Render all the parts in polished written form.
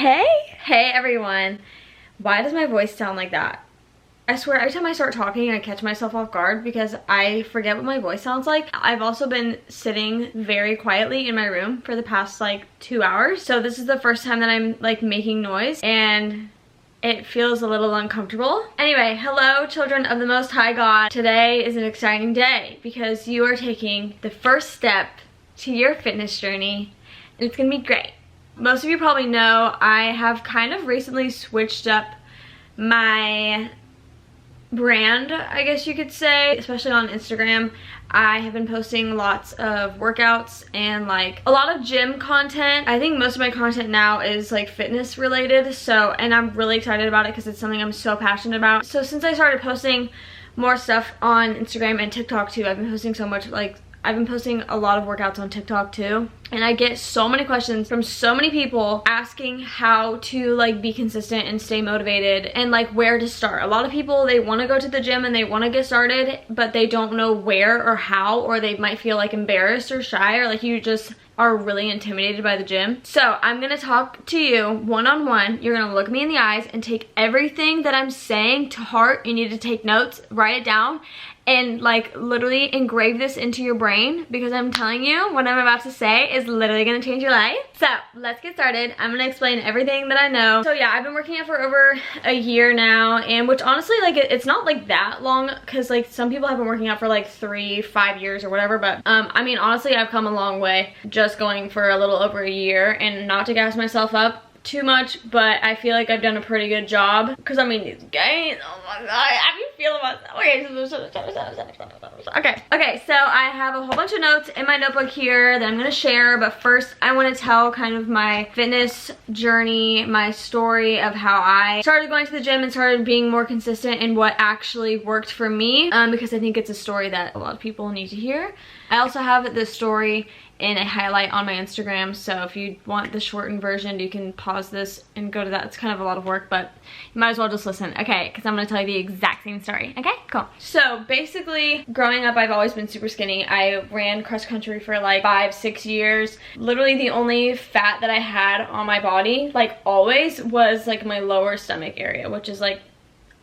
Hey everyone. Why does my voice sound like that? I swear every time I start talking I catch myself off guard because I forget what my voice sounds like. I've also been sitting very quietly in my room for the past like 2 hours. So this is the first time that I'm like making noise and it feels a little uncomfortable. Anyway, hello children of the Most High God. Today is an exciting day because you are taking the first step to your fitness journey and it's gonna be great. Most of you probably know I have kind of recently switched up my brand, I guess you could say, especially on Instagram. I have been posting lots of workouts and like a lot of gym content. I think most of my content now is like fitness related, and I'm really excited about it because it's something I'm so passionate about. So since I started posting more stuff on Instagram and TikTok too, I've been posting so much, like I've been posting a lot of workouts on TikTok too, and I get so many questions from so many people asking how to like be consistent and stay motivated and like where to start. A lot of people, they want to go to the gym and they want to get started, but they don't know where or how, or they might feel like embarrassed or shy, or like you just are really intimidated by the gym. So I'm gonna talk to you one-on-one. You're gonna look me in the eyes and take everything that I'm saying to heart. You need to take notes, write it down, and like literally engrave this into your brain, because I'm telling you what I'm about to say is literally gonna change your life. So let's get started. I'm gonna explain everything that I know. So yeah, I've been working out for over a year now, and which honestly, like it's not like that long, because like some people have been working out for like 3-5 years or whatever, but I mean honestly I've come a long way just going for a little over a year. And not to gas myself up too much, but I feel like I've done a pretty good job, because I mean these gains, oh my god, how do you feel about that? Okay, so I have a whole bunch of notes in my notebook here that I'm gonna share, but first I want to tell kind of my fitness journey, my story of how I started going to the gym and started being more consistent in what actually worked for me, because I think it's a story that a lot of people need to hear. I also have this story in a highlight on my Instagram, so if you want the shortened version you can pause this and go to that. It's kind of a lot of work, but you might as well just listen, okay? Because I'm gonna tell you the exact same story. Okay, cool. So basically, growing up I've always been super skinny. I ran cross country for like 5-6 years. Literally the only fat that I had on my body, like always, was like my lower stomach area, which is like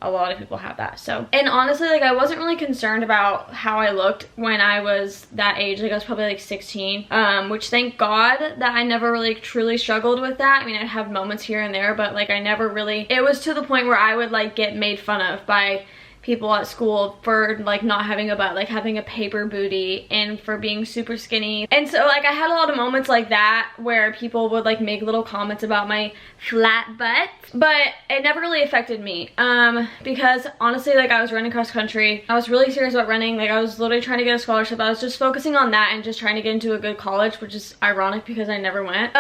a lot of people have that. So, and honestly, like I wasn't really concerned about how I looked when I was that age. Like I was probably like 16, which thank God that I never really truly struggled with that. I mean, I'd have moments here and there, but like I never really, it was to the point where I would like get made fun of by people at school for like not having a butt, like having a paper booty, and for being super skinny. And so like I had a lot of moments like that where people would like make little comments about my flat butt, but it never really affected me, because honestly, like I was running cross country. I was really serious about running. Like I was literally trying to get a scholarship. I was just focusing on that and just trying to get into a good college, which is ironic because I never went.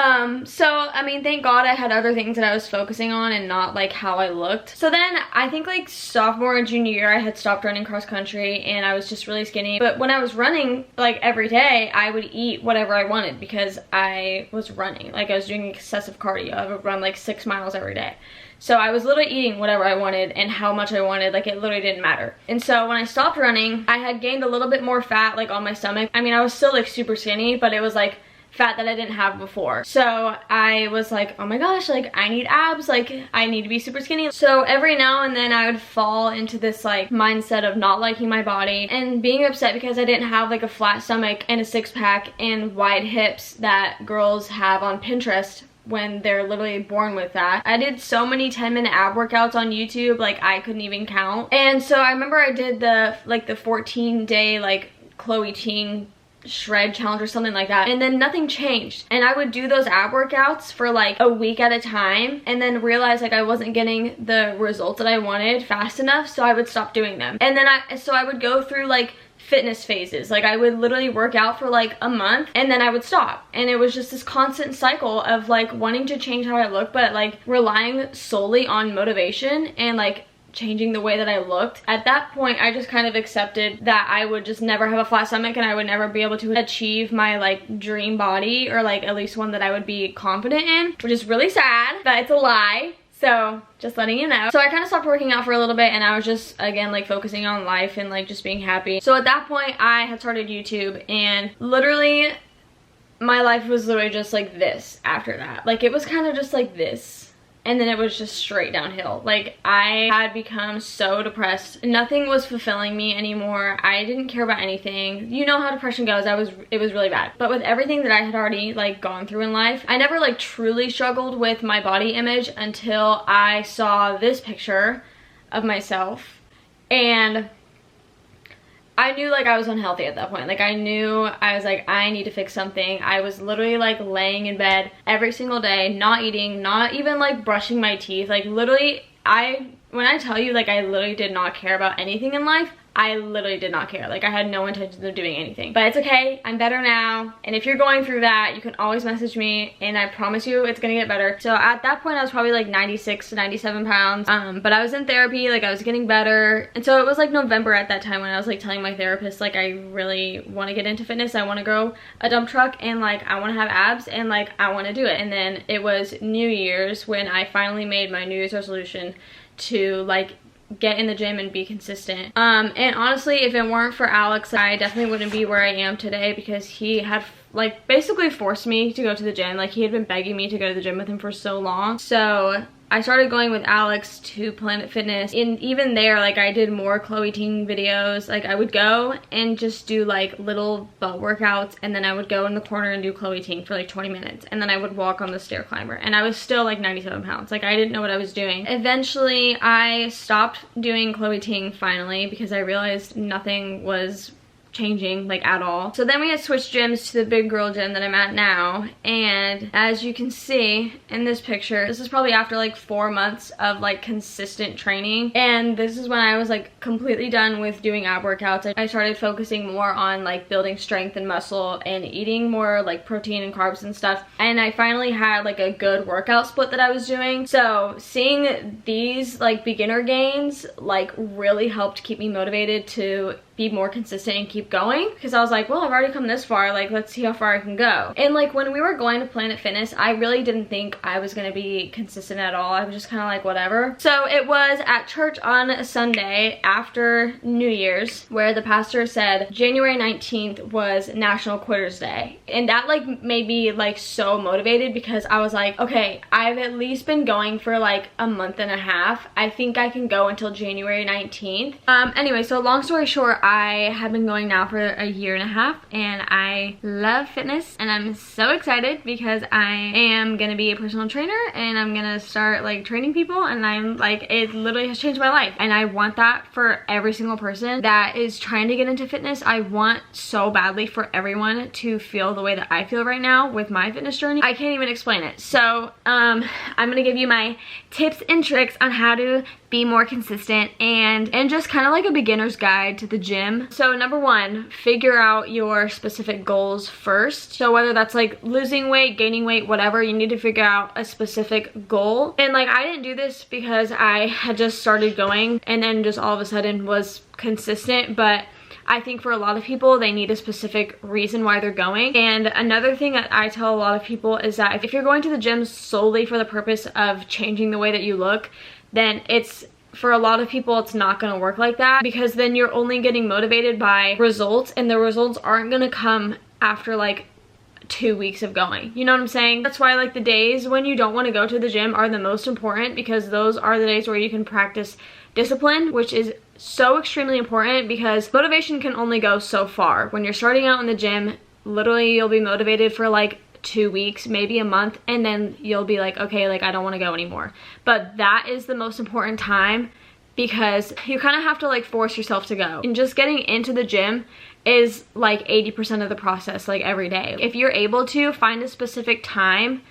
So I mean, thank God I had other things that I was focusing on and not like how I looked. So then I think like sophomore and junior year I had stopped running cross country and I was just really skinny. But when I was running like every day, I would eat whatever I wanted because I was running. Like I was doing excessive cardio. I would run like 6 miles every day. So I was literally eating whatever I wanted and how much I wanted. Like it literally didn't matter. And so when I stopped running, I had gained a little bit more fat like on my stomach. I mean, I was still like super skinny, but it was like fat that I didn't have before. So I was like, oh my gosh, like I need abs, like I need to be super skinny. So every now and then I would fall into this like mindset of not liking my body and being upset because I didn't have like a flat stomach and a six-pack and wide hips that girls have on Pinterest when they're literally born with that. I did so many 10-minute ab workouts on YouTube, like I couldn't even count. And so I remember I did the 14-day like Chloe Ting shred challenge or something like that, and then nothing changed. And I would do those ab workouts for like a week at a time and then realize like I wasn't getting the results that I wanted fast enough, so I would stop doing them. And then I would go through like fitness phases. Like I would literally work out for like a month and then I would stop, and it was just this constant cycle of like wanting to change how I look, but like relying solely on motivation and like changing the way that I looked. At that point, I just kind of accepted that I would just never have a flat stomach and I would never be able to achieve my like dream body, or like at least one that I would be confident in, which is really sad, but it's a lie. So just letting you know. So I kind of stopped working out for a little bit and I was just again like focusing on life and like just being happy. So at that point I had started YouTube, and literally my life was literally just like this after that. Like it was kind of just like this. and then it was just straight downhill. Like, I had become so depressed. Nothing was fulfilling me anymore. I didn't care about anything. You know how depression goes. It was really bad. But with everything that I had already like gone through in life, I never like truly struggled with my body image until I saw this picture of myself, and I knew like I was unhealthy at that point. Like, I knew I was like, I need to fix something. I was literally like laying in bed every single day, not eating, not even like brushing my teeth. Like, literally, when I tell you like I literally did not care about anything in life, I literally did not care. Like, I had no intentions of doing anything. But it's okay, I'm better now. And if you're going through that, you can always message me, and I promise you it's gonna get better. So at that point, I was probably like 96 to 97 pounds. But I was in therapy, like I was getting better. And so it was like November at that time when I was like telling my therapist, like, I really wanna get into fitness. I wanna grow a dump truck, and like I wanna have abs, and like I wanna do it. And then it was New Year's when I finally made my New Year's resolution to like get in the gym and be consistent. And honestly, if it weren't for Alex, I definitely wouldn't be where I am today, because he had like basically forced me to go to the gym. Like, he had been begging me to go to the gym with him for so long. So I started going with Alex to Planet Fitness, and even there, like, I did more Chloe Ting videos. Like, I would go and just do like little butt workouts, and then I would go in the corner and do Chloe Ting for like 20 minutes, and then I would walk on the stair climber, and I was still like 97 pounds. Like, I didn't know what I was doing. Eventually I stopped doing Chloe Ting finally, because I realized nothing was changing like at all. So then we had switched gyms to the big girl gym that I'm at now, and as you can see in this picture, this is probably after like 4 months of like consistent training, and this is when I was like completely done with doing ab workouts. I started focusing more on like building strength and muscle and eating more like protein and carbs and stuff, and I finally had like a good workout split that I was doing. So seeing these like beginner gains like really helped keep me motivated to be more consistent and keep going, because I was like, well, I've already come this far, like let's see how far I can go. And like when we were going to Planet Fitness, I really didn't think I was gonna be consistent at all. I was just kind of like whatever. So it was at church on a Sunday after New Year's where the pastor said January 19th was National Quitters Day, and that like made me like so motivated, because I was like, okay, I've at least been going for like a month and a half. I think I can go until January 19th. Anyway, so long story short, I have been going now for a year and a half, and I love fitness, and I'm so excited because I am gonna be a personal trainer, and I'm gonna start like training people, and I'm like, it literally has changed my life, and I want that for every single person that is trying to get into fitness. I want so badly for everyone to feel the way that I feel right now with my fitness journey. I can't even explain it. So I'm gonna give you my tips and tricks on how to be more consistent and just kind of like a beginner's guide to the gym. So number one, figure out your specific goals first. So whether that's like losing weight, gaining weight, whatever, you need to figure out a specific goal. And like, I didn't do this because I had just started going and then just all of a sudden was consistent, but I think for a lot of people, they need a specific reason why they're going. And another thing that I tell a lot of people is that if you're going to the gym solely for the purpose of changing the way that you look, then for a lot of people, it's not gonna work like that, because then you're only getting motivated by results, and the results aren't gonna come after like 2 weeks of going. You know what I'm saying? That's why like the days when you don't want to go to the gym are the most important, because those are the days where you can practice discipline, which is so extremely important, because motivation can only go so far. When you're starting out in the gym, literally you'll be motivated for like 2 weeks, maybe a month, and then you'll be like, okay, like I don't want to go anymore. But that is the most important time, because you kind of have to like force yourself to go. And just getting into the gym is like 80% of the process, like every day. If you're able to find a specific time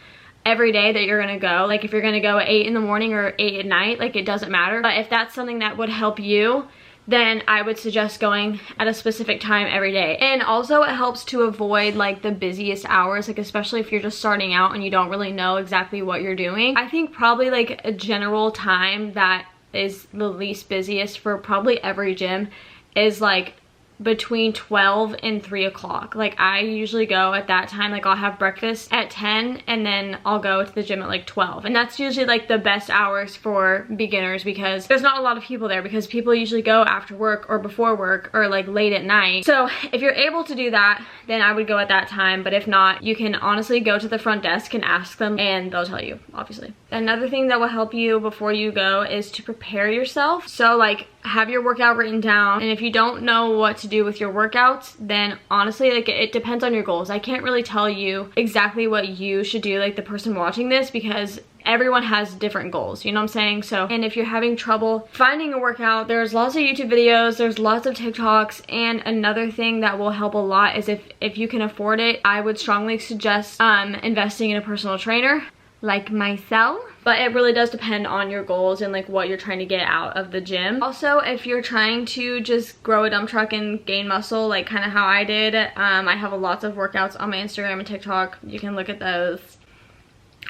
every day that you're gonna go, like if you're gonna go at 8 in the morning or 8 at night, like it doesn't matter. But if that's something that would help you, then I would suggest going at a specific time every day. And also it helps to avoid like the busiest hours, like especially if you're just starting out and you don't really know exactly what you're doing. I think probably like a general time that is the least busiest for probably every gym is like between 12 and 3 o'clock. Like I usually go at that time. Like I'll have breakfast at 10 and then I'll go to the gym at like 12, and that's usually like the best hours for beginners because there's not a lot of people there, because people usually go after work or before work or like late at night. So if you're able to do that, then I would go at that time, but if not, you can honestly go to the front desk and ask them and they'll tell you, obviously. Another thing that will help you before you go is to prepare yourself. So like have your workout written down, and if you don't know what to do with your workouts, then honestly like it depends on your goals. I can't really tell you exactly what you should do, like the person watching this, because everyone has different goals, you know what I'm saying? So, and if you're having trouble finding a workout, there's lots of YouTube videos, there's lots of TikToks, and another thing that will help a lot is if you can afford it, I would strongly suggest investing in a personal trainer like myself. But it really does depend on your goals and like what you're trying to get out of the gym. Also, if you're trying to just grow a dump truck and gain muscle, like kind of how I did, I have lots of workouts on my Instagram and TikTok. You can look at those.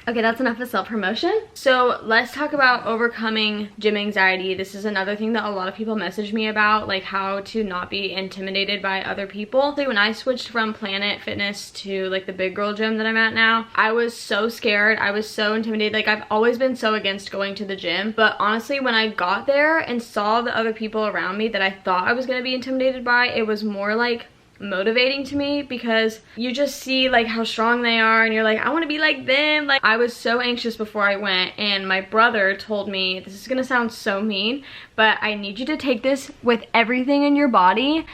Okay, that's enough of self-promotion. So let's talk about overcoming gym anxiety. This is another thing that a lot of people message me about, like how to not be intimidated by other people. So when I switched from Planet Fitness to like the big girl gym that I'm at now, I was so scared. I was so intimidated. Like I've always been so against going to the gym. But honestly, when I got there and saw the other people around me that I thought I was going to be intimidated by, it was more like motivating to me, because you just see like how strong they are and you're like, I want to be like them. Like I was so anxious before I went, and my brother told me, this is gonna sound so mean, but I need you to take this with everything in your body,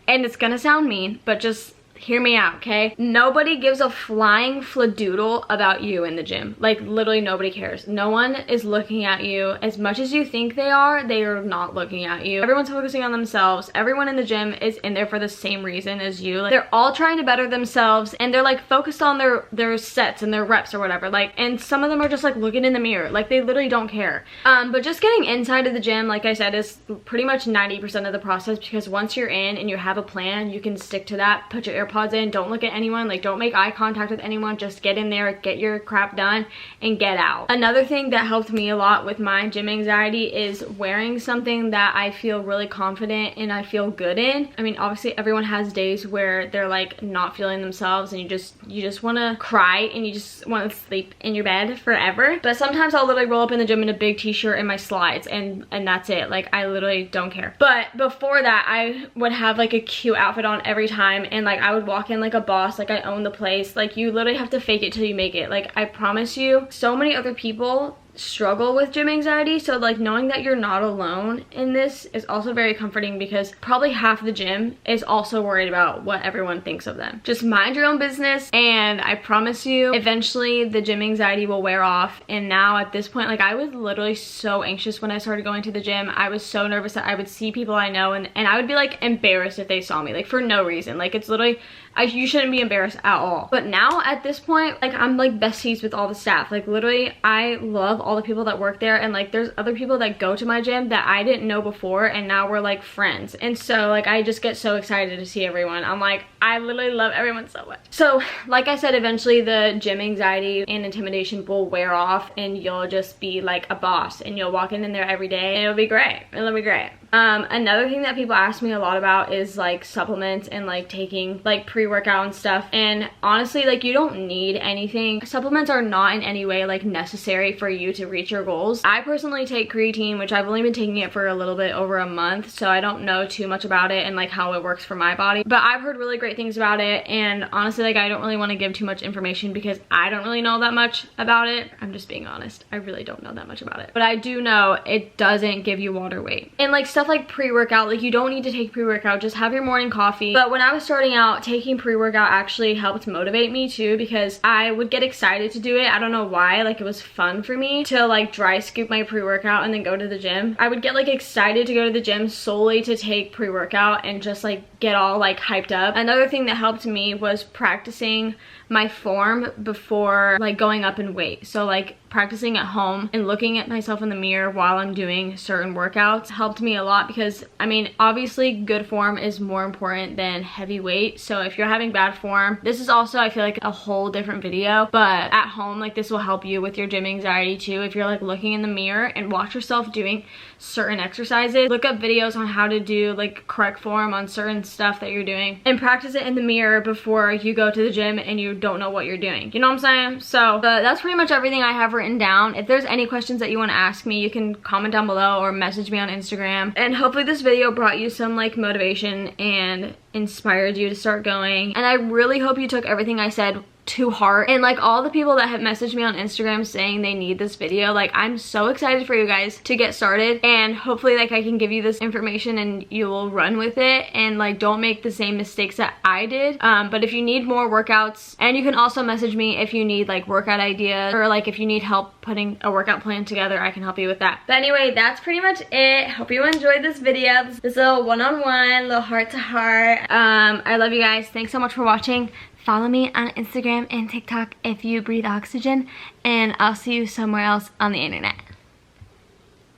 and it's gonna sound mean, but just hear me out, okay? Nobody gives a flying fladoodle about you in the gym. Like literally nobody cares. No one is looking at you. As much as you think they are not looking at you. Everyone's focusing on themselves. Everyone in the gym is in there for the same reason as you. Like, they're all trying to better themselves, and they're like focused on their sets and their reps or whatever. Like, and some of them are just like looking in the mirror. Like they literally don't care. But just getting inside of the gym, like I said, is pretty much 90% of the process, because once you're in and you have a plan, you can stick to that. Put your AirPods in, don't look at anyone, like don't make eye contact with anyone, just get in there, get your crap done, and get out. Another thing that helped me a lot with my gym anxiety is wearing something that I feel really confident and I feel good in. I mean, obviously everyone has days where they're like not feeling themselves and you just want to cry and you just want to sleep in your bed forever. But sometimes I'll literally roll up in the gym in a big t-shirt and my slides, and that's it. Like I literally don't care. But before that, I would have like a cute outfit on every time, and like I would walk in like a boss, like I own the place. Like you literally have to fake it till you make it. Like I promise you, so many other people struggle with gym anxiety, so like knowing that you're not alone in this is also very comforting, because probably half the gym is also worried about what everyone thinks of them. Just mind your own business, and I promise you eventually the gym anxiety will wear off. And now at this point, like I was literally so anxious when I started going to the gym. I was so nervous that I would see people I know and I would be like embarrassed if they saw me, like for no reason. Like it's literally, you shouldn't be embarrassed at all. But now at this point, like I'm like besties with all the staff. Like literally I love all the people that work there, and like there's other people that go to my gym that I didn't know before, and now we're like friends. And so like I just get so excited to see everyone. I'm like, I literally love everyone so much. So like I said, eventually the gym anxiety and intimidation will wear off, and you'll just be like a boss, and you'll walk in there every day, and it'll be great. It'll be great. Another thing that people ask me a lot about is like supplements and like taking like pre-workout and stuff. And honestly, like you don't need anything. Supplements are not in any way like necessary for you to reach your goals. I personally take creatine, which I've only been taking it for a little bit over a month, so I don't know too much about it and like how it works for my body. But I've heard really great things about it, and honestly, like I don't really want to give too much information because I don't really know that much about it. I'm just being honest. I really don't know that much about it. But I do know it doesn't give you water weight. And like stuff like pre-workout, like you don't need to take pre-workout, just have your morning coffee. But when I was starting out, taking pre-workout actually helped motivate me too, because I would get excited to do it. I don't know why, like it was fun for me to like dry scoop my pre-workout and then go to the gym. I would get like excited to go to the gym solely to take pre-workout and just like get all like hyped up. Another thing that helped me was practicing my form before like going up in weight. So like practicing at home and looking at myself in the mirror while I'm doing certain workouts helped me a lot, because I mean, obviously good form is more important than heavy weight. So if you're having bad form, this is also, I feel like, a whole different video, but at home, like, this will help you with your gym anxiety too. If you're like looking in the mirror and watch yourself doing certain exercises, look up videos on how to do like correct form on certain stuff that you're doing, and practice it in the mirror before you go to the gym and you don't know what you're doing. You know what I'm saying? So that's pretty much everything I have written down. If there's any questions that you want to ask me, you can comment down below or message me on Instagram. And hopefully this video brought you some like motivation and inspired you to start going. And I really hope you took everything I said to heart. And like all the people that have messaged me on Instagram saying they need this video, like, I'm so excited for you guys to get started, and hopefully like I can give you this information and you will run with it and like don't make the same mistakes that I did. But if you need more workouts, and you can also message me if you need like workout ideas, or like if you need help putting a workout plan together, I can help you with that. But anyway, that's pretty much it. Hope you enjoyed this video, this little one-on-one, little heart-to-heart. I love you guys. Thanks so much for watching. Follow me on Instagram and TikTok if you breathe oxygen, and I'll see you somewhere else on the internet.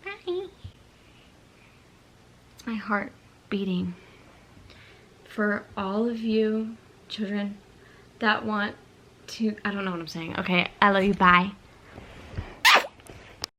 Bye. It's my heart beating for all of you children that want to, I don't know what I'm saying. Okay, I love you. Bye.